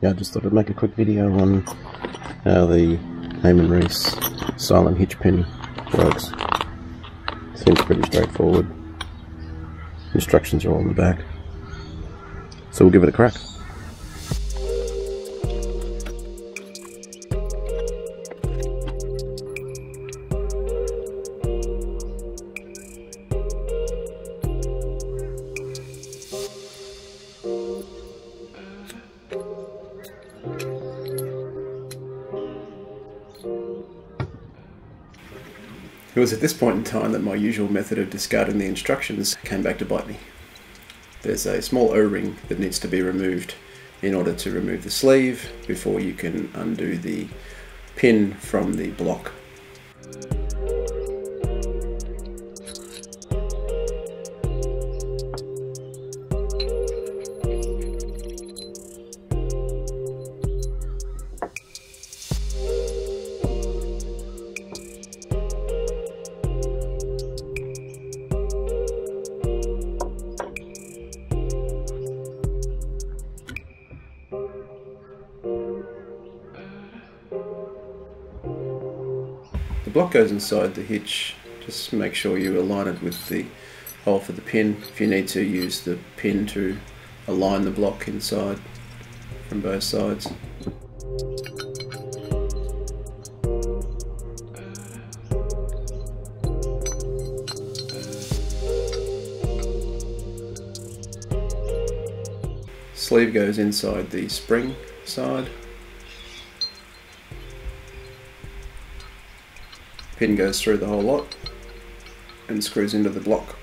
Yeah, I just thought I'd make a quick video on how the Hayman Reese silent hitch pin works. Seems pretty straightforward. Instructions are all in the back. So we'll give it a crack. It was at this point in time that my usual method of discarding the instructions came back to bite me. There's a small O-ring that needs to be removed in order to remove the sleeve before you can undo the pin from the block. The block goes inside the hitch. Just make sure you align it with the hole for the pin. If you need to, use the pin to align the block inside from both sides. Sleeve goes inside the spring side. Pin goes through the whole lot and screws into the block.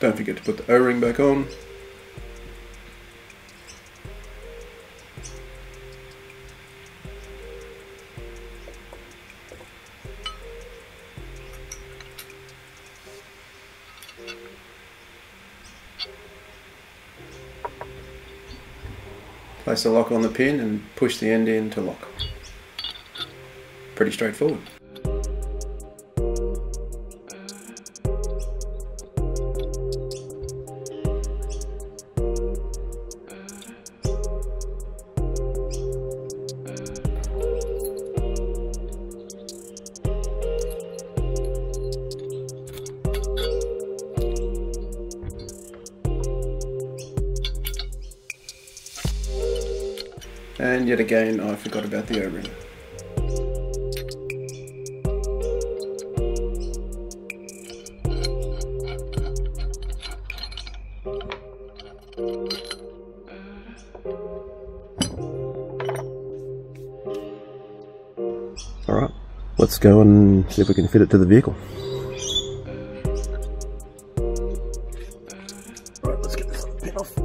Don't forget to put the O-ring back on. Place the lock on the pin and push the end in to lock. Pretty straightforward. And yet again, I forgot about the O-ring. Alright, let's go and see if we can fit it to the vehicle. Alright, let's get this pin off.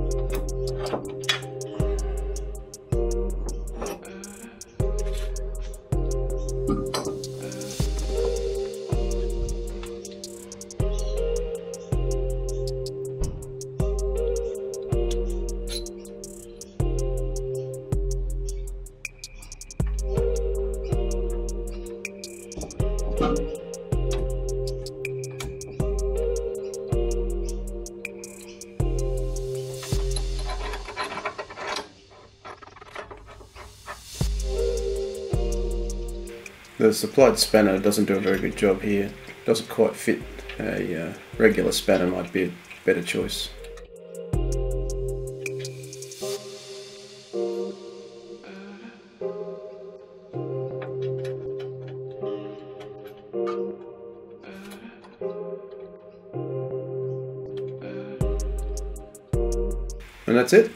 The supplied spanner doesn't do a very good job here. Doesn't quite fit. A regular spanner might be a better choice. And that's it.